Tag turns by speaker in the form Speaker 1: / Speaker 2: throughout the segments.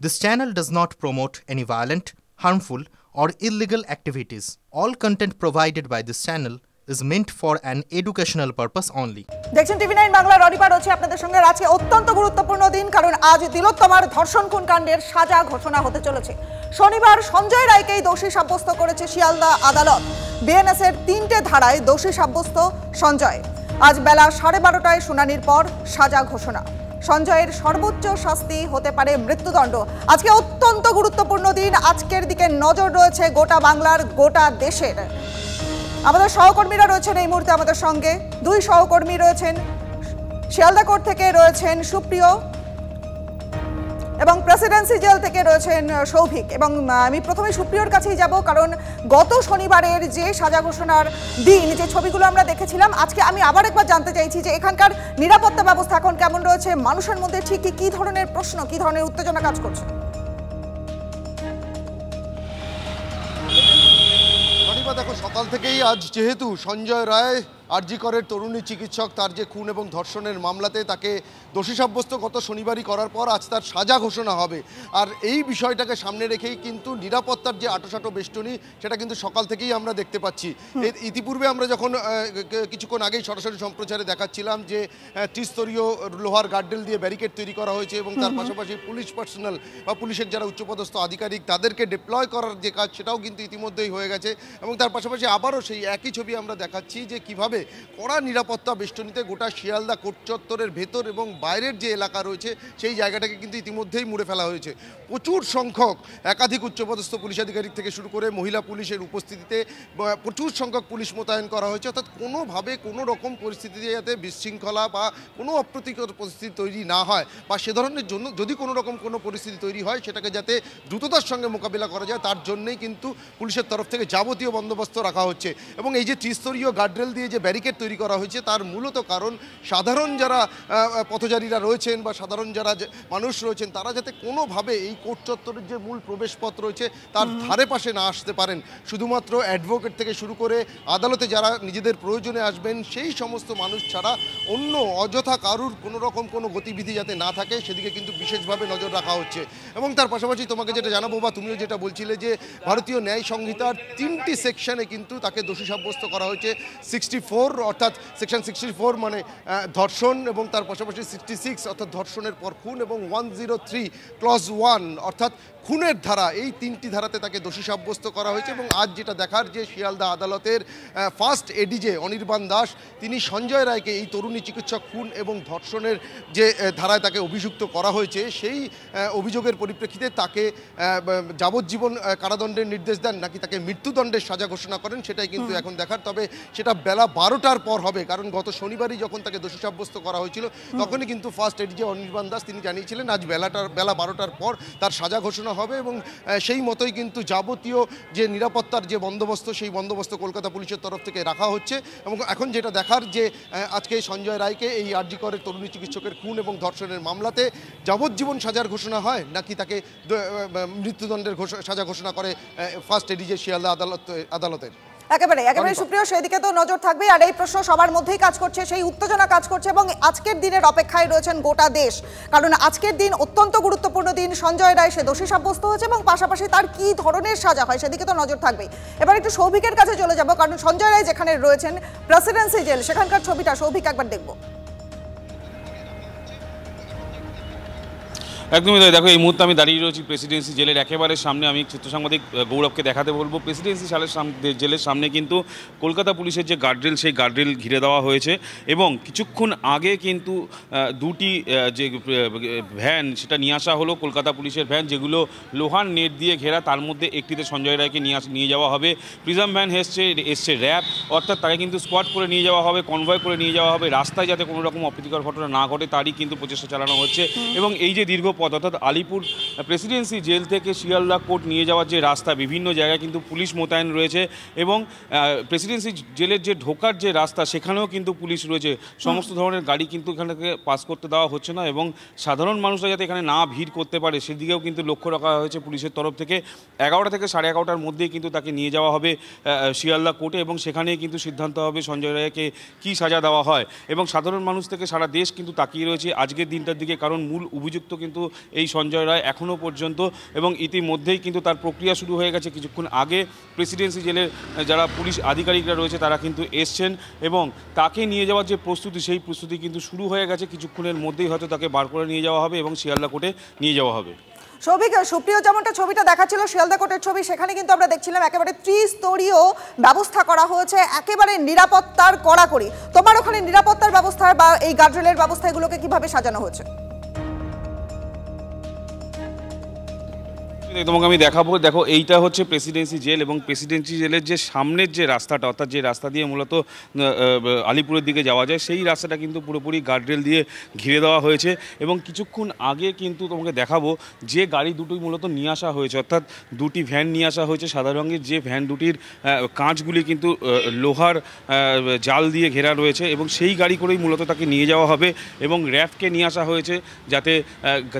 Speaker 1: This channel does not promote any violent, harmful, or illegal activities. All content provided by this channel is meant for an educational purpose only.
Speaker 2: দেখছেন টিভি9 বাংলা রনিবার হচ্ছে আপনাদের সঙ্গে আজকে অত্যন্ত গুরুত্বপূর্ণ দিন কারণ আজ তিলোত্তমার ধর্ষণ খুন কাণ্ডের সাজা ঘোষণা হতে চলেছে। শনিবার সঞ্জয় রায়কেই দোষী সাব্যস্ত করেছে শিয়ালদা আদালত। বিএনএস এর 3টে ধারায় দোষী সাব্যস্ত সঞ্জয়। আজ বেলা 12:30টায় শুনানির পর সাজা ঘোষণা। সঞ্জয়ের সর্বোচ্চ শাস্তি হতে পারে মৃত্যুদণ্ড। আজকে অত্যন্ত গুরুত্বপূর্ণ দিন। আজকের দিকে নজর রয়েছে গোটা বাংলার, গোটা দেশের। আমাদের সহকর্মীরা রয়েছেন এই মুহূর্তে আমাদের সঙ্গে। দুই সহকর্মী রয়েছেন, শিয়ালদা কোর্ট থেকে রয়েছেন সুপ্রিয় এবং প্রেসিডেন্সি জেল থেকে রয়েছেন সৌভিক। এবং আমি প্রথমে সুপ্রিয়র কাছেই যাব কারণ গত শনিবারের যে সাজা ঘোষণার দিন যে ছবিগুলো আমরা দেখেছিলাম, আজকে আমি আবার একবার জানতে চাইছি যে এখানকার নিরাপত্তা ব্যবস্থা এখন কেমন রয়েছে, মানুষের মধ্যে ঠিক কি ধরনের প্রশ্ন, কি ধরনের উত্তেজনা কাজ করছে?
Speaker 3: দেখো, সকাল থেকেই আজ যেহেতু সঞ্জয় রায় আরজি করের তরুণী চিকিৎসক, তার যে খুন এবং ধর্ষণের মামলাতে তাকে দোষী সাব্যস্ত গত শনিবারই করার পর আজ তার সাজা ঘোষণা হবে। আর এই বিষয়টাকে সামনে রেখেই কিন্তু নিরাপত্তার যে আটোসাটো বেষ্টনী সেটা কিন্তু সকাল থেকেই আমরা দেখতে পাচ্ছি। ইতিপূর্বে আমরা যখন কিছুক্ষণ আগেই সরাসরি সম্প্রচারে দেখাচ্ছিলাম যে ত্রিস্তরীয় লোহার গার্ডরেল দিয়ে ব্যারিকেড তৈরি করা হয়েছে এবং তার পাশাপাশি পুলিশ পার্সোনাল বা পুলিশের যারা উচ্চপদস্থ আধিকারিক তাদেরকে ডিপ্লয় করার যে কাজ সেটাও কিন্তু ইতিমধ্যেই হয়ে গেছে। এবং তার পাশাপাশি আবারও সেই একই ছবি আমরা দেখাচ্ছি যে কীভাবে কড়া নিরাপত্তা বেষ্টনীতে গোটা শিয়ালদা কোর্ট চত্বরের ভেতর এবং বাইরের যে এলাকা রয়েছে সেই জায়গাটাকে কিন্তু ইতিমধ্যেই মুড়ে ফেলা হয়েছে। প্রচুর সংখ্যক একাধিক উচ্চপদস্থ পুলিশ আধিকারিক থেকে শুরু করে মহিলা পুলিশের উপস্থিতিতে প্রচুর সংখ্যক পুলিশ মোতায়েন করা হয়েছে, অর্থাৎ কোনোভাবে কোনো রকম পরিস্থিতিতে যাতে বিশৃঙ্খলা বা কোনো অপ্রীতিকর পরিস্থিতি তৈরি না হয় বা সে ধরনের জন্য যদি কোনো রকম কোনো পরিস্থিতি তৈরি হয় সেটাকে যাতে দ্রুততার সঙ্গে মোকাবিলা করা যায় তার জন্যই কিন্তু পুলিশের তরফ থেকে যাবতীয় বন্দোবস্ত রাখা হচ্ছে। এবং এই যে ত্রিস্তরীয় গার্ডরেল দিয়ে যে ব্যারিকেড তৈরি করা হয়েছে তার মূলত কারণ সাধারণ যারা পথচারীরা রয়েছেন বা সাধারণ যারা মানুষ রয়েছেন তারা যাতে কোনোভাবে এই কোর্ট চত্বরের যে মূল প্রবেশপথ রয়েছে তার ধারে পাশে না আসতে পারেন। শুধুমাত্র অ্যাডভোকেট থেকে শুরু করে আদালতে যারা নিজেদের প্রয়োজনে আসবেন সেই সমস্ত মানুষ ছাড়া অন্য অযথা কারুর কোনো রকম কোনো গতিবিধি যাতে না থাকে সেদিকে কিন্তু বিশেষভাবে নজর রাখা হচ্ছে। এবং তার পাশাপাশি তোমাকে যেটা জানাবো বা তুমিও যেটা বলছিলে যে ভারতীয় ন্যায় সংহিতার 3টি সেকশনে কিন্তু তাকে দোষী সাব্যস্ত করা হয়েছে। 64 অর্থাৎ সেকশন 64 মানে ধর্ষণ, এবং তার পাশাপাশি 66 অর্থাৎ ধর্ষণের পর খুন, এবং 103 ক্লজ 1 অর্থাৎ খুনের ধারা, এই 3টি ধারাতে তাকে দোষী সাব্যস্ত করা হয়েছে। এবং আজ যেটা দেখার যে শিয়ালদা আদালতের ফার্স্ট এডিজে অনির্বাণ দাস তিনি সঞ্জয় রায়কে এই তরুণী চিকিৎসক খুন এবং ধর্ষণের যে ধারায় তাকে অভিযুক্ত করা হয়েছে সেই অভিযোগের পরিপ্রেক্ষিতে তাকে যাবজ্জীবন কারাদণ্ডের নির্দেশ দেন নাকি তাকে মৃত্যুদণ্ডের সাজা ঘোষণা করেন সেটাই কিন্তু এখন দেখার। তবে সেটা বেলা 12টার পর হবে, কারণ গত শনিবারই যখন তাকে দোষী সাব্যস্ত করা হয়েছিল তখনই কিন্তু ফার্স্ট এডিজে অনির্বাণ দাস তিনি জানিয়েছিলেন আজ বেলা 12টার পর তার সাজা ঘোষণা হবে। এবং সেই মতোই কিন্তু যাবতীয় যে নিরাপত্তার যে বন্দোবস্ত সেই বন্দোবস্ত কলকাতা পুলিশের তরফ থেকে রাখা হচ্ছে। এবং এখন যেটা দেখার যে আজকে সঞ্জয় রায়কে এই আরজি করের তরুণী চিকিৎসকের খুন এবং ধর্ষণের মামলাতে যাবজ্জীবন সাজার ঘোষণা হয় নাকি তাকে মৃত্যুদণ্ডের সাজা ঘোষণা করে ফার্স্ট এডিজে শিয়ালদা আদালতের।
Speaker 2: একেবারে সুপ্রিয়, সেদিকে তো নজর থাকবে। আর এই প্রশ্ন সবার মধ্যেই কাজ করছে, সেই উত্তেজনা কাজ করছে এবং আজকের দিনের অপেক্ষায় রয়েছেন গোটা দেশ, কারণ আজকের দিন অত্যন্ত গুরুত্বপূর্ণ দিন। সঞ্জয় রায় সে দোষী সাব্যস্ত হয়েছে এবং পাশাপাশি তার কি ধরনের সাজা হয় সেদিকে তো নজর থাকবে। এবার একটু সৌভিকের কাছে চলে যাব, কারণ সঞ্জয় রায় যেখানে রয়েছেন প্রেসিডেন্সি জেল সেখানকার ছবিটা সৌভিক একবার দেখবো।
Speaker 4: একদমই তাই। দেখো, এই মুহূর্তে আমি দাঁড়িয়ে রয়েছি প্রেসিডেন্সি জেলের একেবারে সামনে। আমি চিত্র সাংবাদিক গৌরবকে দেখাতে বলবো প্রেসিডেন্সি জেলের সামনে কিন্তু কলকাতা পুলিশের যে গার্ডরেল সেই গার্ডরেল ঘিরে দেওয়া হয়েছে এবং কিছুক্ষণ আগে কিন্তু দুটি যে ভ্যান সেটা নিয়ে আসা হলো, কলকাতা পুলিশের ভ্যান যেগুলো লোহার নেট দিয়ে ঘেরা, তার মধ্যে একটিতে সঞ্জয় রায়কে নিয়ে যাওয়া হবে। প্রিজম ভ্যান এসছে র্যাব, অর্থাৎ তাকে কিন্তু স্কোয়াড করে নিয়ে যাওয়া হবে, কনভয় করে নিয়ে যাওয়া হবে। রাস্তায় যাতে কোনো রকম অপ্রীতিকর ঘটনা না ঘটে তারই কিন্তু প্রচেষ্টা চালানো হচ্ছে। এবং এই যে দীর্ঘ পথ অর্থাৎ আলিপুর প্রেসিডেন্সি জেল থেকে শিয়ালদা কোর্ট নিয়ে যাওয়ার যে রাস্তা, বিভিন্ন জায়গায় কিন্তু পুলিশ মোতায়েন রয়েছে এবং প্রেসিডেন্সি জেলের যে ঢোকার যে রাস্তা সেখানেও কিন্তু পুলিশ রয়েছে। সমস্ত ধরনের গাড়ি কিন্তু এখান থেকে পাস করতে দেওয়া হচ্ছে না এবং সাধারণ মানুষরা যাতে এখানে না ভিড় করতে পারে সেদিকেও কিন্তু লক্ষ্য রাখা হয়েছে পুলিশের তরফ থেকে। 11টা থেকে 11:30টার মধ্যেই কিন্তু তাকে নিয়ে যাওয়া হবে শিয়ালদা কোর্টে এবং সেখানেই কিন্তু সিদ্ধান্ত হবে সঞ্জয় রায়কে কী সাজা দেওয়া হয়। এবং সাধারণ মানুষ থেকে সারা দেশ কিন্তু তাকিয়ে রয়েছে আজকের দিনটার দিকে, কারণ মূল অভিযুক্ত কিন্তু এই সঞ্জয় রায় এখনও পর্যন্ত, এবং ইতিমধ্যেই কিন্তু তার প্রক্রিয়া শুরু হয়ে গেছে। কিছুক্ষণ আগে প্রেসিডেন্সি জেলের যারা পুলিশ আধিকারিকরা রয়েছে তারা কিন্তু এসছেন এবং তাকে নিয়ে যাওয়ার যে প্রস্তুতি, সেই প্রস্তুতি কিন্তু শুরু হয়ে গেছে। কিছুক্ষণের মধ্যেই হয়তো তাকে বার করে নিয়ে যাওয়া হবে এবং শিয়ালদা কোর্টে নিয়ে যাওয়া হবে।
Speaker 2: সৌভিক, সুপ্রিয় যেমনটা ছবিটা দেখাচ্ছিল শিয়ালদা কোর্টের ছবি, সেখানে কিন্তু আমরা দেখছিলাম একেবারে ত্রিস্তরীয় ব্যবস্থা করা হয়েছে, একেবারে নিরাপত্তার কড়াকড়ি। তোমার ওখানে নিরাপত্তার ব্যবস্থা বা এই গার্ডরেলের ব্যবস্থা এগুলোকে কিভাবে সাজানো হয়েছে?
Speaker 4: তোমাকে আমি দেখাবো। দেখো, এইটা হচ্ছে প্রেসিডেন্সি জেল এবং প্রেসিডেন্সি জেলের যে সামনের যে রাস্তাটা, অর্থাৎ যে রাস্তা দিয়ে মূলত আলিপুরের দিকে যাওয়া যায়, সেই রাস্তাটা কিন্তু পুরোপুরি গার্ডরেল দিয়ে ঘিরে দেওয়া হয়েছে। এবং কিছুক্ষণ আগে কিন্তু তোমাকে দেখাবো যে গাড়ি দুটি মূলত নিয়ে আসা হয়েছে, অর্থাৎ দুটি ভ্যান নিয়ে আসা হয়েছে সাদা রঙের, যে ভ্যান দুটির কাঁচগুলি কিন্তু লোহার জাল দিয়ে ঘেরা রয়েছে এবং সেই গাড়ি করেই মূলত তাকে নিয়ে যাওয়া হবে। এবং র্যাফকে নিয়ে আসা হয়েছে যাতে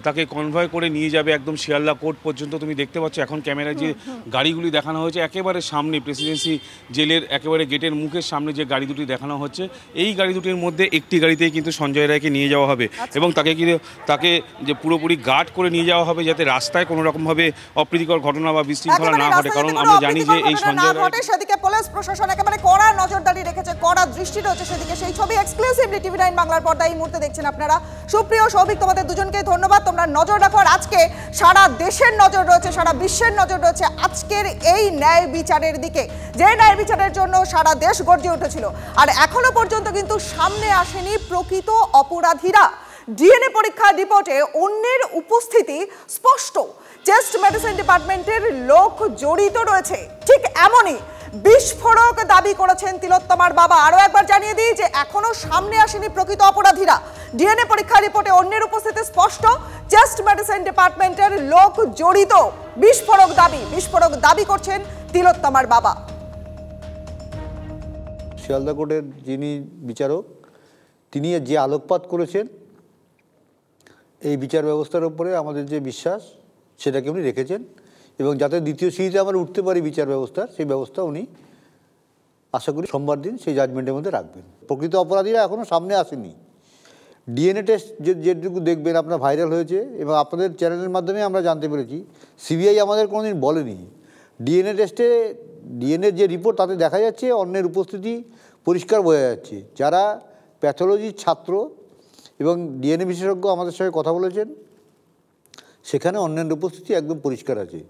Speaker 4: তাকে কনভয় করে নিয়ে যাবে একদম শিয়ালদা কোর্ট পর্যন্ত। তুমি দেখতে পাচ্ছ এখন ক্যামেরায় যে গাড়িগুলি দেখানো হয়েছে একেবারে সামনে, প্রেসিডেন্সি জেলের একেবারে গেটের মুখের সামনে যে গাড়ি দুটি দেখানো হচ্ছে, এই গাড়ি দুটির মধ্যে একটি গাড়িতেই কিন্তু সঞ্জয় রায়কে নিয়ে যাওয়া হবে এবং তাকে যে পুরোপুরি গার্ড করে নিয়ে যাওয়া হবে যাতে রাস্তায় কোনো রকমভাবে অপ্রীতিকর ঘটনা বা বিশৃঙ্খলা না ঘটে। কারণ আমরা জানি যে এই সঞ্জয় রায়,
Speaker 2: সেদিকে পুলিশ প্রশাসন একেবারে কড়া নজরদারি রেখেছে, কড়া দৃষ্টি রয়েছে সেদিকে। সেই ছবি এক্সক্লুসিভলি টিভি9 বাংলার পর্দায় এই মুহূর্তে দেখছেন আপনারা। সুপ্রিয়, সৌভিক, তোমাদের দুজনকে ধন্যবাদ। তোমরা নজর রাখো, আর আজকে সারা দেশের নজর রয়েছে, সারা বিশ্বের নজর রয়েছে আজকের এই ন্যায় বিচারের দিকে, যে ন্যায় বিচারের জন্য সারা দেশ গর্জে উঠেছিল। আর এখনো পর্যন্ত কিন্তু সামনে আসেনি প্রকৃত অপরাধীরা। ডিএনএ পরীক্ষার রিপোর্টে অন্যের উপস্থিতি স্পষ্ট, চেস্ট মেডিসিন ডিপার্টমেন্টের লোক জড়িত রয়েছে। ঠিক এমনই বিস্ফোরক দাবি করেছেন তিলোত্তমার বাবা। আরো একবার জানিয়ে দিই যে এখনো সামনে আসেনি প্রকৃত অপরাধীরা। ডিএনএ পরীক্ষার রিপোর্টে অন্যের উপস্থিতি স্পষ্ট, চেস্ট মেডিসিন ডিপার্টমেন্টের লোক জড়িত। বিস্ফোরক দাবি করছেন তিলোত্তমার বাবা।
Speaker 5: শিয়ালদা কোর্টের যিনি বিচারক, তিনি যে আলোকপাত করেছেন এই বিচার ব্যবস্থার উপরে আমাদের যে বিশ্বাস, সেটাকে উনি রেখেছেন এবং যাতে দ্বিতীয় সিঁড়িতে আমরা উঠতে পারি বিচার ব্যবস্থার, সেই ব্যবস্থা উনি আশা করি সোমবার দিন সেই জাজমেন্টের মধ্যে রাখবেন। প্রকৃত অপরাধীরা এখনও সামনে আসেনি। ডিএনএ টেস্ট যেটুকু দেখবেন আপনার ভাইরাল হয়েছে এবং আপনাদের চ্যানেলের মাধ্যমে আমরা জানতে পেরেছি, সিবিআই আমাদের কোনোদিন বলেনি। ডিএনএ টেস্টে ডিএনএর যে রিপোর্ট তাতে দেখা যাচ্ছে অন্যের উপস্থিতি পরিষ্কার বোঝা যাচ্ছে। যারা প্যাথোলজির ছাত্র এবং ডিএনএ বিশেষজ্ঞ আমাদের সঙ্গে কথা বলেছেন, সেখানে অন্যের উপস্থিতি একদম পরিষ্কার আছে।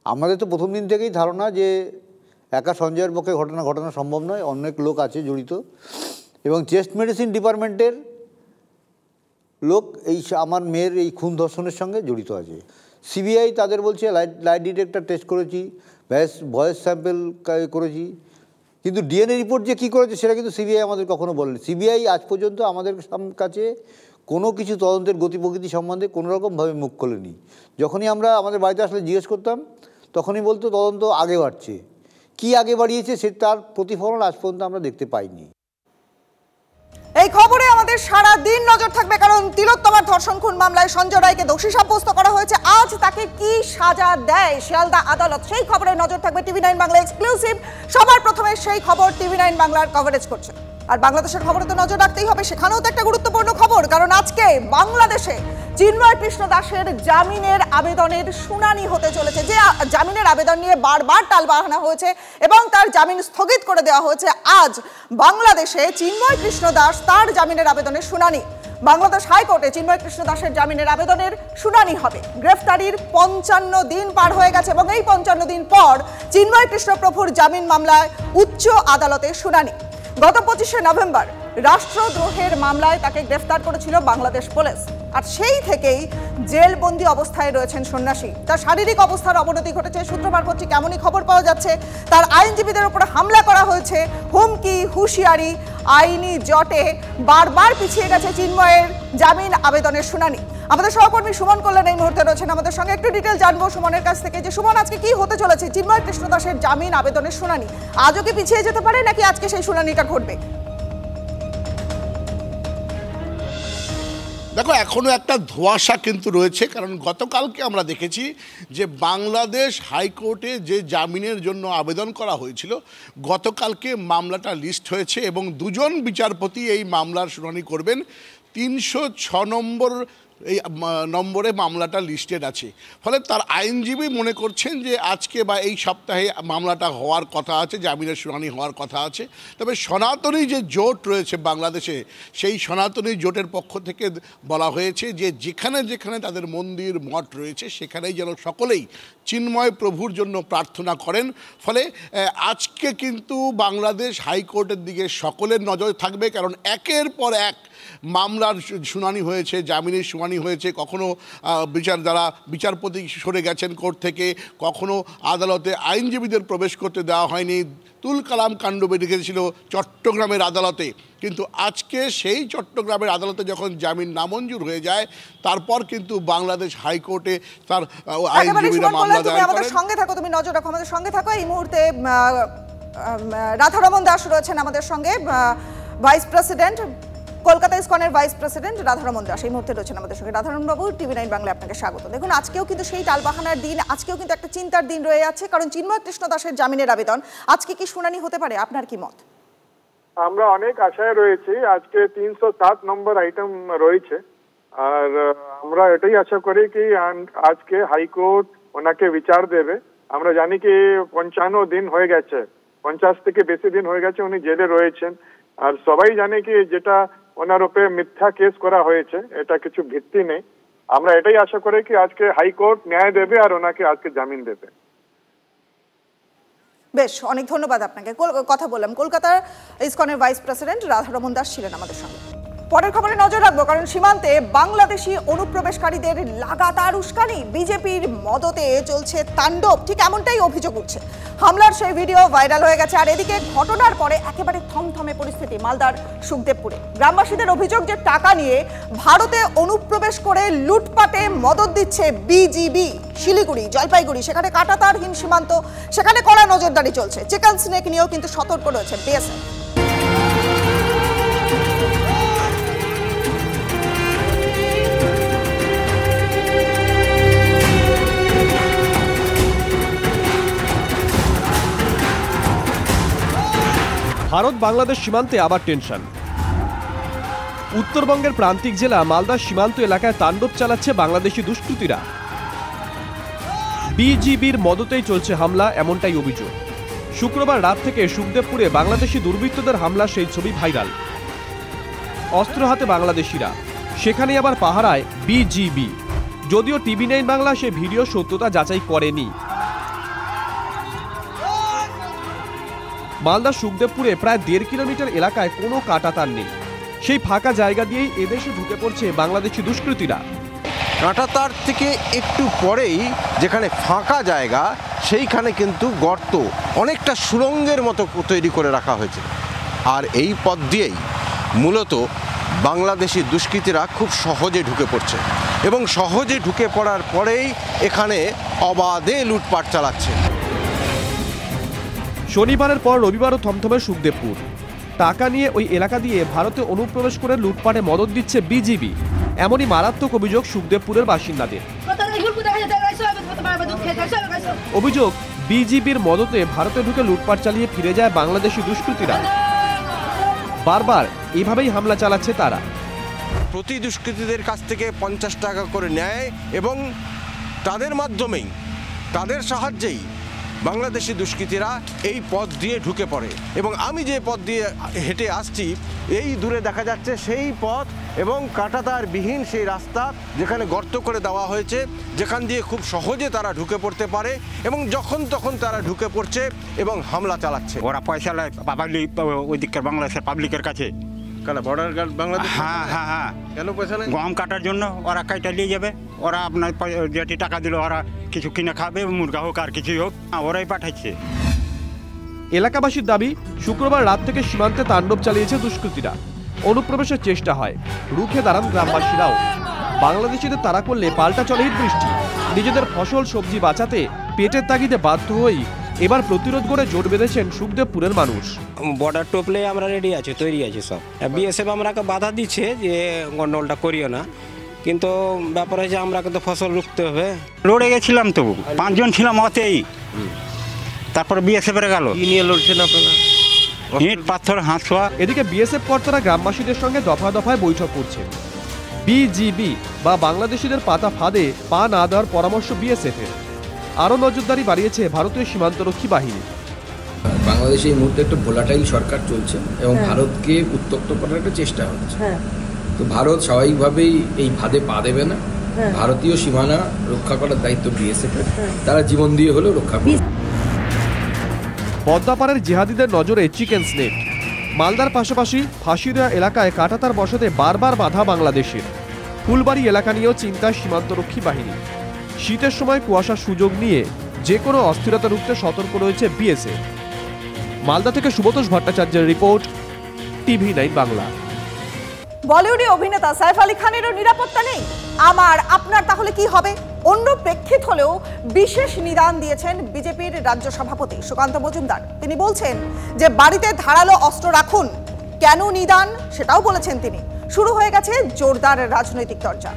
Speaker 5: আমাদের তো প্রথম দিন থেকেই ধারণা যে একা সঞ্জয়ের পক্ষে ঘটনা সম্ভব নয়, অনেক লোক আছে জড়িত এবং চেস্ট মেডিসিন ডিপার্টমেন্টের লোক এই আমার মেয়ের এই খুন ধর্ষণের সঙ্গে জড়িত আছে। সিবিআই তাদের বলছে লাইট ডিটেক্টর টেস্ট করেছি, ভয়েস স্যাম্পল করেছি, কিন্তু ডিএনএ রিপোর্ট যে কী করেছে সেটা কিন্তু সিবিআই আমাদের কখনো বলেনি। সিবিআই আজ পর্যন্ত আমাদের কাছে কোনো কিছু তদন্তের গতি প্রকৃতি সম্বন্ধে কোনোরকমভাবে মুখ খোলেনি। যখনই আমরা আমাদের বাড়িতে আসলে জিজ্ঞেস করতাম, তখনই বলতো তদন্ত আগে বাড়ছে। কি আগে বাড়িয়েছে সে তার প্রতিফলন আজ পর্যন্ত আমরা দেখতে পাইনি।
Speaker 2: এই খবরে আমাদের সারা দিন নজর থাকবে, কারণ তিলোত্তমার ধর্ষণ খুন মামলায় সঞ্জয় রায়কে দোষী সাব্যস্ত করা হয়েছে। আজ তাকে কি সাজা দেয় শিয়ালদা আদালত, সেই খবরে নজর থাকবে টিভি9 বাংলা এক্সক্লুসিভ। সবার প্রথমে সেই খবর টিভি9 বাংলার কভারেজ করছে। আর বাংলাদেশের খবরে তো নজর রাখতেই হবে, সেখানেও তো একটা গুরুত্বপূর্ণ খবর, কারণ আজকে বাংলাদেশে চিন্ময় কৃষ্ণ দাসের জামিনের আবেদনের শুনানি হতে চলেছে। যে জামিনের আবেদন নিয়ে বারবার টালবাহানা হয়েছে এবং তার জামিন স্থগিত করে দেওয়া হয়েছে, আজ বাংলাদেশে চিন্ময় কৃষ্ণ দাস তার জামিনের আবেদনের শুনানি। বাংলাদেশ হাইকোর্টে চিন্ময় কৃষ্ণ দাসের জামিনের আবেদনের শুনানি হবে। গ্রেফতারির 55 দিন পার হয়ে গেছে এবং এই 55 দিন পর চিন্ময় কৃষ্ণ প্রভুর জামিন মামলায় উচ্চ আদালতে শুনানি। গত 25শে নভেম্বর রাষ্ট্রদ্রোহের মামলায় তাকে গ্রেফতার করেছিল বাংলাদেশ পুলিশ। আর সেই থেকেই জেলবন্দি অবস্থায় রয়েছেন সন্ন্যাসী। তার শারীরিক অবস্থার অবনতি ঘটেছে, সূত্র মারফত ঠিক এমনই খবর পাওয়া যাচ্ছে। তার আইনজীবীদের উপর হামলা করা হয়েছে, হুমকি, হুঁশিয়ারি, আইনি জটে বারবার পিছিয়ে গেছে চিন্ময়ের জামিন আবেদনের শুনানি। আমাদের সহকর্মী সুমন কল্যাণ এই মুহূর্তে রয়েছেন আমাদের সঙ্গে। একটু ডিটেল জানবো সুমনের কাছ থেকে যে সুমন, আজকে কি হতে চলেছে চিন্ময় কৃষ্ণ দাসের জামিন আবেদনের শুনানি? আজও কি পিছিয়ে যেতে পারে নাকি আজকে সেই শুনানিটা ঘটবে?
Speaker 6: দেখো, এখনও একটা ধোঁয়াশা কিন্তু রয়েছে, কারণ গতকালকে আমরা দেখেছি যে বাংলাদেশ হাইকোর্টে যে জামিনের জন্য আবেদন করা হয়েছিল, গতকালকে মামলাটা লিস্ট হয়েছে এবং দুজন বিচারপতি এই মামলার শুনানি করবেন। 306 নম্বর এই নম্বরে মামলাটা লিস্টেড আছে। ফলে তার আইনজীবী মনে করছেন যে আজকে বা এই সপ্তাহে মামলাটা হওয়ার কথা আছে, জামিনের শুনানি হওয়ার কথা আছে। তবে সনাতনী যে জোট রয়েছে বাংলাদেশে, সেই সনাতনী জোটের পক্ষ থেকে বলা হয়েছে যে যেখানে যেখানে তাদের মন্দির মঠ রয়েছে সেখানেই যেন সকলেই চিন্ময় প্রভুর জন্য প্রার্থনা করেন। ফলে আজকে কিন্তু বাংলাদেশ হাইকোর্টের দিকে সকলের নজর থাকবে, কারণ একের পর এক মামলার শুনানি হয়েছে, জামিনের শুনানি হয়েছে। কখনো বিচারপতি সরে গেছেন কোর্ট থেকে, কখনো আদালতে আইনজীবীদের প্রবেশ করতে দেওয়া হয়নি। তুল কালাম কাণ্ড বেরিয়ে গেছিল চট্টগ্রামের আদালতে, কিন্তু আজকে সেই চট্টগ্রামের আদালতে যখন জামিন নামঞ্জুর হয়ে যায়, তারপর কিন্তু বাংলাদেশ হাইকোর্টে তার আইনজীবীরা মামলা দায়ের করেন।
Speaker 2: আমাদের সঙ্গে থাকো, তুমি নজর রাখো, আমাদের সঙ্গে থাকো। এই মুহূর্তে রাধারমণ দাস রয়েছেন আমাদের সঙ্গে, ভাইস প্রেসিডেন্ট, কলকাতা ইসকনের ভাইস প্রেসিডেন্ট রাধারমণ দাস এই মুহূর্তে রয়েছেন আমাদের সঙ্গে। রাধারমণ বাবু, TV9 বাংলায় আপনাকে স্বাগত। দেখুন, আজকেও কিন্তু সেই টালবাহানার দিন, আজকেও কিন্তু একটা চিন্তার দিন রয়ে আছে, কারণ চিন্ময় কৃষ্ণ দাসের জামিনের আবেদন। আজকে কি শুনানি হতে পারে, আপনার কি মত?
Speaker 7: আমরা অনেক আশায় রয়েছি। আজকে 307 নম্বর আইটেম রয়েছে, আর আমরা এটাই আশা করি কি আজকে হাইকোর্ট ওনাকে বিচার দেবে। আমরা জানি কি 55 দিন হয়ে গেছে, 50 থেকে বেশি দিন হয়ে গেছে উনি জেলে রয়েছেন। আর সবাই জানে কি যেটা ওনার উপরে মিথ্যা কেস করা হয়েছে, এটা কিছু ভিত্তি নেই। আমরা এটাই আশা করি কি আজকে হাইকোর্ট ন্যায় দেবে আর ওনাকে আজকে জামিন দেবে।
Speaker 2: বেশ, অনেক ধন্যবাদ আপনাকে। কথা বললাম কলকাতার ইসকনের ভাইস প্রেসিডেন্ট রাধারমণ দাস ছিলেন আমাদের সঙ্গে। পরের খবরে নজর রাখবো, কারণ সীমান্তে বাংলাদেশি অনুপ্রবেশকারীদের লাগাতার উস্কানি, বিজেপির মদতে চলছে তাণ্ডব, ঠিক এমনটাই অভিযোগ উঠছে। হামলার সেই ভিডিও ভাইরাল হয়ে গেছে। আর এদিকে ঘটনার পরে একেবারে থমথমে পরিস্থিতি মালদার সুখদেবপুরে। গ্রামবাসীদের অভিযোগ যে টাকা নিয়ে ভারতে অনুপ্রবেশ করে লুটপাটে মদত দিচ্ছে বিজিবি। শিলিগুড়ি, জলপাইগুড়ি, সেখানে কাঁটাতারহীন সীমান্ত, সেখানে কড়া নজরদারি চলছে। চিকেন স্নেক নিয়েও কিন্তু সতর্ক রয়েছে বিএসএফ।
Speaker 8: ভারত বাংলাদেশ সীমান্তে আবার টেনশন। উত্তরবঙ্গের প্রান্তিক জেলা মালদার সীমান্ত এলাকায় তাণ্ডব চালাচ্ছে বাংলাদেশি দুষ্কৃতীরা। বিজিবির মদতেই চলছে হামলা, এমনটাই অভিযোগ। শুক্রবার রাত থেকে সুখদেবপুরে বাংলাদেশি দুর্বৃত্তদের হামলা সেই ছবি ভাইরাল। অস্ত্র হাতে বাংলাদেশিরা, সেখানে আবার পাহারায় বিজিবি। যদিও TV9 বাংলা সে ভিডিও সত্যতা যাচাই করেনি। মালদা সুখদেবপুরে প্রায় 1.5 কিলোমিটার এলাকায় কোনো কাঁটাতার নেই। সেই ফাঁকা জায়গা দিয়েই এদেশে ঢুকে পড়ছে বাংলাদেশি দুষ্কৃতীরা।
Speaker 9: কাঁটাতার থেকে একটু পরেই যেখানে ফাঁকা জায়গা, সেইখানে কিন্তু গর্ত অনেকটা সুড়ঙ্গের মতো তৈরি করে রাখা হয়েছে। আর এই পথ দিয়েই মূলত বাংলাদেশি দুষ্কৃতীরা খুব সহজে ঢুকে পড়ছে, এবং সহজে ঢুকে পড়ার পরেই এখানে অবাধে লুটপাট চালাচ্ছে।
Speaker 8: শনিবারের পর রবিবারও থমথমে সুখদেবপুর। টাকা নিয়ে ওই এলাকা দিয়ে ভারতে অনুপ্রবেশ করে লুটপাটে মদত দিচ্ছে বিজিবি, এমনই মারাত্মক অভিযোগ সুখদেবপুরের বাসিন্দাদের। অভিযোগ, বিজিবির মদতে ভারতে ঢুকে লুটপাট চালিয়ে ফিরে যায় বাংলাদেশি দুষ্কৃতীরা। বারবার এভাবেই হামলা চালাচ্ছে তারা।
Speaker 9: প্রতি দুষ্কৃতীদের কাছ থেকে 50 টাকা করে নেয়, এবং তাদের মাধ্যমেই, তাদের সাহায্যেই বাংলাদেশি দুষ্কৃতীরা এই পথ দিয়ে ঢুকে পড়ে। এবং আমি যে পথ দিয়ে হেঁটে আসছি, এই দূরে দেখা যাচ্ছে সেই পথ এবং কাঁটাতারবিহীন সেই রাস্তা, যেখানে গর্ত করে দেওয়া হয়েছে, যেখান দিয়ে খুব সহজে তারা ঢুকে পড়তে পারে, এবং যখন তখন তারা ঢুকে পড়ছে এবং হামলা চালাচ্ছে।
Speaker 10: ওরা পয়সা নেয় ওই দিককার বাংলাদেশের পাবলিকের কাছে।
Speaker 9: Border guard Bangladesh?
Speaker 10: হ্যাঁ হ্যাঁ হ্যাঁ।
Speaker 9: কেন পয়সা নেই?
Speaker 10: গম কাটার জন্য ওরা কাইটা নিয়ে যাবে। ওরা আপনার যেটি টাকা দিল ওরা কিছু কিনে খাবে, মুরগা হোক আর কিছুই হোক, ওরাই পাঠাচ্ছে।
Speaker 8: এলাকাবাসীর দাবি, শুক্রবার রাত থেকে সীমান্তে তাণ্ডব চালিয়েছে দুষ্কৃতীরা। অনুপ্রবেশের চেষ্টা হয়, রুখে দাঁড়ান গ্রামবাসীরাও। বাংলাদেশিদের তাড়া করলে পাল্টা চলে হিট বৃষ্টি। নিজেদের ফসল সবজি বাঁচাতে পেটের তাগিদে বাধ্য হয়েই এবার প্রতিরোধ করে জোট বেঁধেছেন সুখদেবপুরের মানুষ।
Speaker 11: বর্ডার টোপলে আমরা রেডি আছি, তৈরি আছি সব। বিএসএফ আমরাকে বাধা দিচ্ছে যে গন্ডগোলটা করিও না, কিন্তু ব্যাপার হয়েছে আমরাকে তো ফসল রুখতে হবে।
Speaker 10: লড়ে গেছিলাম তো, 5 জন ছিলাম অতেই, তারপর বিএসএফ এর গেল।
Speaker 9: কি নিয়ে লড়ছেন আপনারা?
Speaker 10: ইট পাথর হাঁসুয়া।
Speaker 8: এদিকে বিএসএফ কর্তারা গ্রামবাসীদের সঙ্গে দফায় দফায় বৈঠক করছে। বিজিবি বা বাংলাদেশিদের পাতা ফাঁদে পা না দেওয়ার পরামর্শ বিএসএফের। আরও নজরদারি বাড়িয়েছে ভারতীয় সীমান্তরক্ষী বাহিনী।
Speaker 12: বাংলাদেশে এই মুহূর্তে একটা ভোলাটাইল সরকার চলছে এবং ভারতকে উত্তপ্ত করার একটা চেষ্টা হচ্ছে। তো ভারত স্বাভাবিকভাবেই এই ফাঁদে পা দেবে না। ভারতীয় সীমানা রক্ষা করার দায়িত্ব বিএসএফের, তারা জীবন দিয়ে হলেও রক্ষা করবে।
Speaker 8: পদ্মাপাড়ের জিহাদিদের নজরে চিকেন স্নেক। মালদার পাশাপাশি ফাঁসিরা এলাকায় কাঁটাতার বসাতে বারবার বাধা বাংলাদেশের। ফুলবাড়ি এলাকা নিয়েও চিন্তায় সীমান্তরক্ষী বাহিনী। শীতের সময় কুয়াশার সুযোগ নিয়ে যে কোনো অস্থিরতা রুখতে সতর্ক রয়েছে বিএসএফ। মালদা থেকে সুব্রতোষ ভট্টাচার্যের রিপোর্ট, TV9 বাংলা।
Speaker 2: বলিউডে অভিনেতা সাইফ আলী খানেরও নিরাপত্তা নেই, আমার আপনার তাহলে কি হবে? অন্য প্রেক্ষিত হলেও বিশেষ নিদান দিয়েছেন বিজেপির রাজ্য সভাপতি সুকান্ত মজুমদার। তিনি বলছেন যে বাড়িতে ধারালো অস্ত্র রাখুন। কেন নিদান সেটাও বলেছেন তিনি। শুরু হয়ে গেছে জোরদার রাজনৈতিক চর্চা।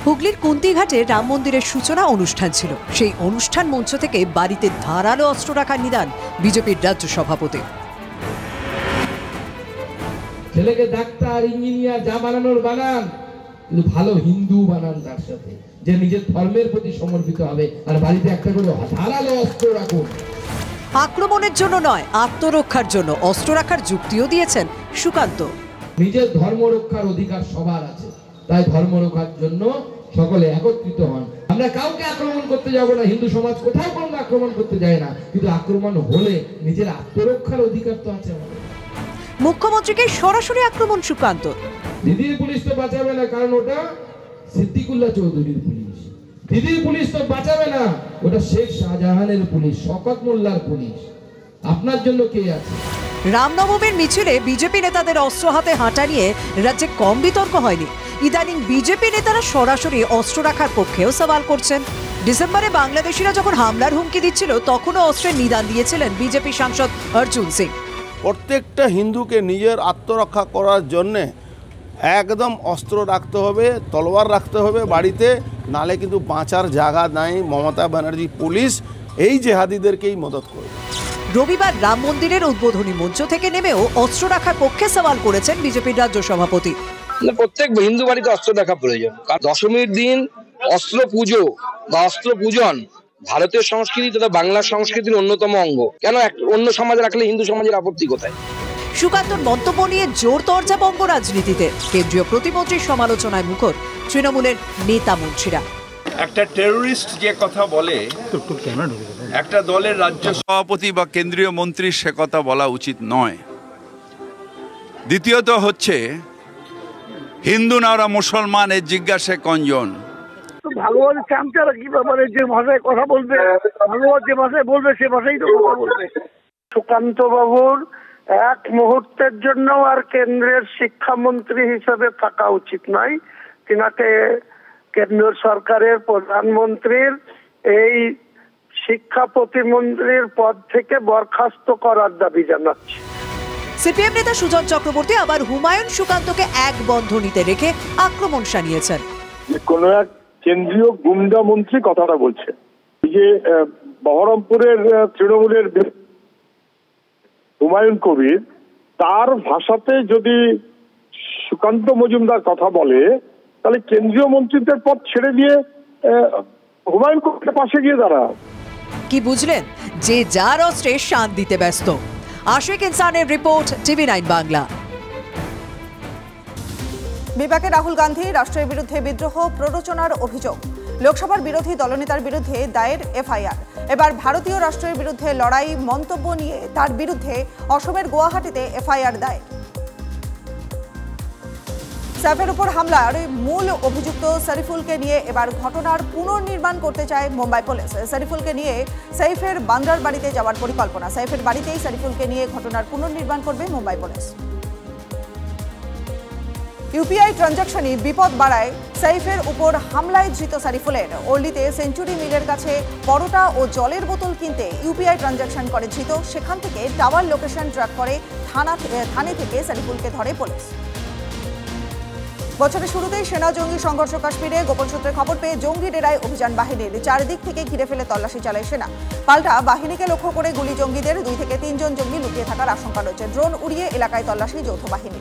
Speaker 13: হুগলির কুন্তিঘাটে রাম মন্দিরের সূচনা অনুষ্ঠান ছিল। সেই অনুষ্ঠান মঞ্চ থেকে বাড়িতে ধারালো অস্ত্র রাখার নিদান বিজেপির রাজ্য সভাপতি।
Speaker 14: ছেলেকে ডাক্তার, ইঞ্জিনিয়ার যা বানানোর বানান, কিন্তু ভালো হিন্দু বানান তার সাথে, যে নিজের ধর্মের প্রতি সমর্পিত হবে। আর বাড়িতে একটা করে ধারালো অস্ত্র রাখুন।
Speaker 13: আক্রমণের জন্য নয়, আত্মরক্ষার জন্য অস্ত্র রাখার যুক্তিও দিয়েছেন সুকান্ত।
Speaker 14: নিজের ধর্ম রক্ষার অধিকার সবার আছে, তাই ধর্ম রক্ষার জন্য সকলে একত্রিত হন। আমরা কাউকে আক্রমণ করতে যাব না, হিন্দু সমাজ কোথাও কোনো আক্রমণ করতে যায় না, কিন্তু আক্রমণ হলে নিজের আত্মরক্ষার অধিকার তো আছে আমাদের।
Speaker 13: মুখ্যমন্ত্রীকে সরাসরি আক্রমণ সুকান্ত।
Speaker 14: দিদির পুলিশ তো বাঁচাবে না, কারণ ওটা সিদ্দিকুল্লাহ চৌধুরীর পুলিশ। দিদির পুলিশ তো বাঁচাবে না, ওটা শেখ শাহজাহানের পুলিশ, শওকত মোল্লার পুলিশ। আপনার জন্য কে আছে?
Speaker 13: রামনবমীর মিছিলে বিজেপি নেতাদের অস্ত্র হাতে হাঁটা নিয়ে রাজ্যে কম বিতর্ক হয়নি। ইদানিং বিজেপি নেতারা সরাসরি অস্ত্র রাখার পক্ষেও সওয়াল করছেন। ডিসেম্বরে বাংলাদেশিরা যখন হামলার হুমকি দিচ্ছিল তখনও অস্ত্রের নিদান দিয়েছিলেন বিজেপি সাংসদ অর্জুন সিং।
Speaker 15: প্রত্যেকটা হিন্দুকে নিজের আত্মরক্ষা করার জন্যে একদম অস্ত্র রাখতে হবে, তলোয়ার রাখতে হবে বাড়িতে, নালে কিন্তু বাঁচার জায়গা নাই। মমতা ব্যানার্জি পুলিশ এই জেহাদিদেরকেই মদত করবে।
Speaker 13: রবিবার রাম মন্দিরের উদ্বোধনী মঞ্চ থেকে নেমেও অস্ত্র রাখার পক্ষে সওয়াল করেছেন বিজেপির রাজ্য সভাপতি।
Speaker 16: প্রত্যেক হিন্দু বাড়িতে অস্ত্র রাখা প্রয়োজন, কারণ দশমীর দিন অস্ত্র পুজো বা অস্ত্র পূজন ভারতীয় সংস্কৃতি তথা বাংলার সংস্কৃতির অন্যতম অঙ্গ। কেন অন্য সমাজে রাখলে হিন্দু সমাজের আপত্তি কোথায়?
Speaker 13: সুকান্তর মন্তব্য নিয়ে জোর তরজা বঙ্গ রাজনীতিতে। কেন্দ্রীয় প্রতিমন্ত্রীর সমালোচনায় মুখর তৃণমূলের নেতা মন্ত্রীরা।
Speaker 17: একটা টেরোরিস্ট যে কথা বলে একটা দলের রাজ্য সভাপতি বা কেন্দ্রীয় মন্ত্রী, সে কথা বলা উচিত নয়। দ্বিতীয়ত হচ্ছে হিন্দু না ওরা মুসলমান, এর জিজ্ঞাসা কনজন?
Speaker 18: ভালোবাসে চামচারা কি ব্যাপারে, যে ভাষায় কথা বলবে ভালোবাস, যে ভাষায় বলবে সে ভাষাই তো কথা বলবে। সুকান্ত বাবুর এক মুহূর্তের জন্য আর কেন্দ্রের শিক্ষামন্ত্রী হিসেবে থাকা উচিত নয়। তিনাকে কেন্দ্র সরকারের প্রধানমন্ত্রীর এই শিক্ষা প্রতিমন্ত্রীর পদ থেকে বরখাস্ত করার দাবি জানাচ্ছি।
Speaker 13: সিপিএম নেতা সুজন চক্রবর্তী আবার হুমায়ুন সুকান্তকে এক বন্ধনীতে রেখে আক্রমণ শানিয়েছেন।
Speaker 19: কোন এক কেন্দ্রীয় গুন্ডা মন্ত্রী কথাটা বলছে যে বহরমপুরের তৃণমূলের হুমায়ুন কবির, তার ভাষাতে যদি সুকান্ত মজুমদার কথা বলে তাহলে কেন্দ্রীয় মন্ত্রীদের পদ ছেড়ে দিয়ে হুমায়ুন কবিরের পাশে গিয়ে দাঁড়া।
Speaker 13: কি বুঝলেন? যে যার অস্ত্রে শান দিতে ব্যস্ত। আশিক ইনসানের রিপোর্ট, TV9 বাংলা।
Speaker 2: বিপাকে রাহুল গান্ধী রাষ্ট্রের বিরুদ্ধে বিদ্রোহ প্ররোচনার অভিযোগ। লোকসভার বিরোধী দলনেতার বিরুদ্ধে দায়ের এফআইআর। এবার ভারতীয় রাষ্ট্রের বিরুদ্ধে লড়াই মন্তব্য নিয়ে তার বিরুদ্ধে অসমের গুয়াহাটিতে এফআইআর দায়ের। সাইফের উপর হামলার মূল অভিযুক্ত শরীফুলকে নিয়ে এবার ঘটনার পুনর্নির্মাণ করতে চায় মুম্বাই পুলিশ। শরীফুলকে নিয়ে সাইফের বান্দ্রার বাড়িতে যাওয়ার পরিকল্পনা। সাইফের বাড়িতেই শরীফুলকে নিয়ে ঘটনার পুনর্নির্মাণ করবে মুম্বাই পুলিশ। ইউপিআই ট্রানজাকশনই বিপদ বাড়ায় সাইফের উপর হামলায় ধৃত শরীফুলের। ওর্লিতে সেঞ্চুরি মিলের কাছে পরোটা ও জলের বোতল কিনতে ইউপিআই ট্রানজাকশন করে ধৃত। সেখান থেকে টাওয়ার লোকেশন ট্র্যাক করে থানে থেকে শরীফুলকে ধরে পুলিশ। বছরের শুরুতেই সেনা জঙ্গি সংঘর্ষ কাশ্মীরে। গোপন সূত্রে খবর পেয়ে জঙ্গি ডেরায় অভিযান বাহিনীর। চারিদিক থেকে ঘিরে ফেলে তল্লাশি চালায় সেনা। পাল্টা বাহিনীকে লক্ষ্য করে গুলি জঙ্গিদের। 2 থেকে 3 জন জঙ্গি লুকিয়ে থাকার আশঙ্কা রয়েছে। ড্রোন উড়িয়ে এলাকায় তল্লাশি যৌথ বাহিনী।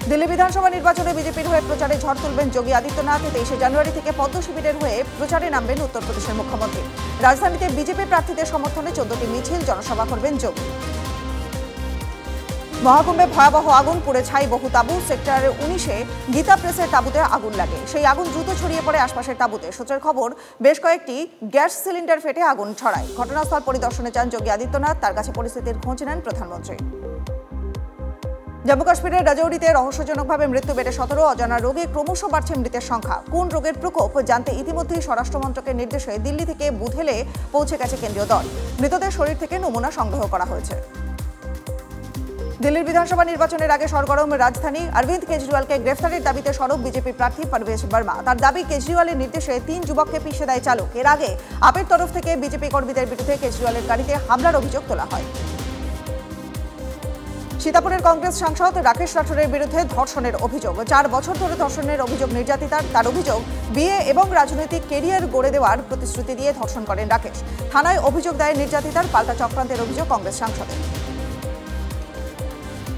Speaker 2: দিল্লি বিধানসভা নির্বাচনে বিজেপির হয়ে প্রচারে ঝড় তুলবেন যোগী আদিত্যনাথ। 23 জানুয়ারি থেকে পদ্ম শিবিরের হয়ে প্রচারে নামবেন উত্তরপ্রদেশের মুখ্যমন্ত্রী। রাজধানীতে বিজেপি প্রার্থীদের সমর্থনে 14টি মিছিল, জনসভা করবেন যোগী। মহাকুম্ভে ভয়াবহ আগুন, পুড়ে ছাই বহু তাঁবু। সেক্টর 19-এ গীতা প্রেসের তাঁবুতে আগুন লাগে। সেই আগুন দ্রুত ছড়িয়ে পড়ে আশপাশের তাঁবুতে। সূত্রের খবর, বেশ কয়েকটি গ্যাস সিলিন্ডার ফেটে আগুন ছড়ায়। ঘটনাস্থল পরিদর্শনে যান যোগী আদিত্যনাথ। তার কাছে পরিস্থিতির খোঁজ নেন প্রধানমন্ত্রী। জম্মু কাশ্মীরের রাজৌরিতে রহস্যজনকভাবে মৃত্যু বেড়ে 17। অজানা রোগে ক্রমশ বাড়ছে মৃতের সংখ্যা। কোন রোগের প্রকোপ জানতে ইতিমধ্যেই স্বরাষ্ট্র মন্ত্রকের নির্দেশে দিল্লি থেকে বুধেলে পৌঁছে গেছে কেন্দ্রীয় দল। মৃতদের শরীর থেকে নমুনা সংগ্রহ করা হয়েছে। দিল্লির বিধানসভা নির্বাচনের আগে সরগরম রাজধানী। অরবিন্দ কেজরিওয়ালকে গ্রেফতারের দাবিতে সরব বিজেপি প্রার্থী পারভেজ বর্মা। তার দাবি, কেজরিওয়ালের নির্দেশে 3 যুবককে পিষে দেয় চালক। এর আগে আপের তরফ থেকে বিজেপি কর্মীদের বিরুদ্ধে কেজরিওয়ালের গাড়িতে হামলার অভিযোগ তোলা হয়। সীতাপুরের কংগ্রেস সাংসদ রাকেশ রাঠোরের বিরুদ্ধে ধর্ষণের অভিযোগ। 4 বছর ধরে ধর্ষণের অভিযোগ নির্যাতিতার। তার অভিযোগ, বিয়ে এবং রাজনৈতিক কেরিয়ার গড়ে দেওয়ার প্রতিশ্রুতি দিয়ে ধর্ষণ করেন রাকেশ। থানায় অভিযোগ দেয় নির্যাতিতার। পাল্টা চক্রান্তের অভিযোগ কংগ্রেস সাংসদের।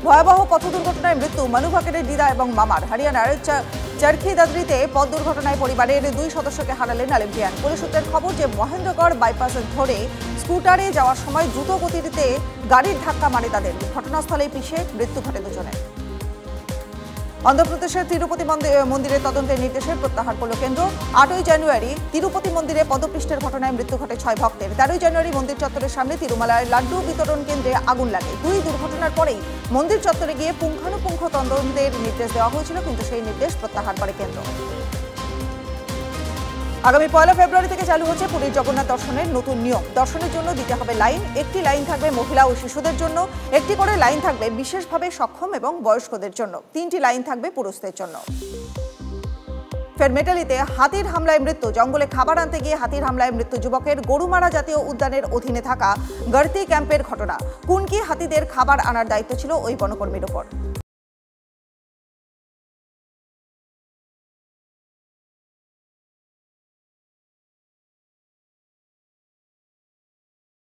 Speaker 2: ভয়াবহ পথ দুর্ঘটনায় মৃত্যু মনু ভাকেরের দিদা এবং মামার। হরিয়ানার চরখি দাদরিতে পথ দুর্ঘটনায় পরিবারের 2 সদস্যকে হারালেন অলিম্পিয়ান। পুলিশ সূত্রের খবর যে মহেন্দ্রগড় বাইপাস ধরে স্কুটারে যাওয়ার সময় দ্রুত গতিতে গাড়ির ধাক্কা মারে তাদের। ঘটনাস্থলেই পিষে মৃত্যু ঘটে দুজনের। অন্ধ্রপ্রদেশের তিরুপতি মন্দিরের তদন্তের নির্দেশে প্রত্যাহার করল কেন্দ্র। 8ই জানুয়ারি তিরুপতি মন্দিরে পদপৃষ্ঠের ঘটনায় মৃত্যু ঘটে 6 ভক্তের। 13ই জানুয়ারি মন্দির চত্বরের সামনে তিরুমালায় লাড্ডু বিতরণ কেন্দ্রে আগুন লাগে। 2 দুর্ঘটনার পরেই মন্দির চত্বরে গিয়ে পুঙ্খানুপুঙ্খ তদন্তের নির্দেশ দেওয়া হয়েছিল, কিন্তু সেই নির্দেশ প্রত্যাহার করে কেন্দ্র। আগামী 1 ফেব্রুয়ারি থেকে চালু হচ্ছে পুরীর জগন্নাথ দর্শনের নতুন নিয়ম। দর্শনের জন্য দিতে হবে লাইন। একটি লাইন থাকবে মহিলা ও শিশুদের জন্য, একটি করে লাইন থাকবে বিশেষভাবে সক্ষম এবং বয়স্কদের জন্য, 3টি লাইন থাকবে পুরুষদের জন্য। ফের মেটালিতে হাতির হামলায় মৃত্যু। জঙ্গলে খাবার আনতে গিয়ে হাতির হামলায় মৃত্যু যুবকের। গরুমারা জাতীয় উদ্যানের অধীনে থাকা গর্তি ক্যাম্পের ঘটনা। কুনকি হাতিদের খাবার আনার দায়িত্ব ছিল ওই বনকর্মীর উপর।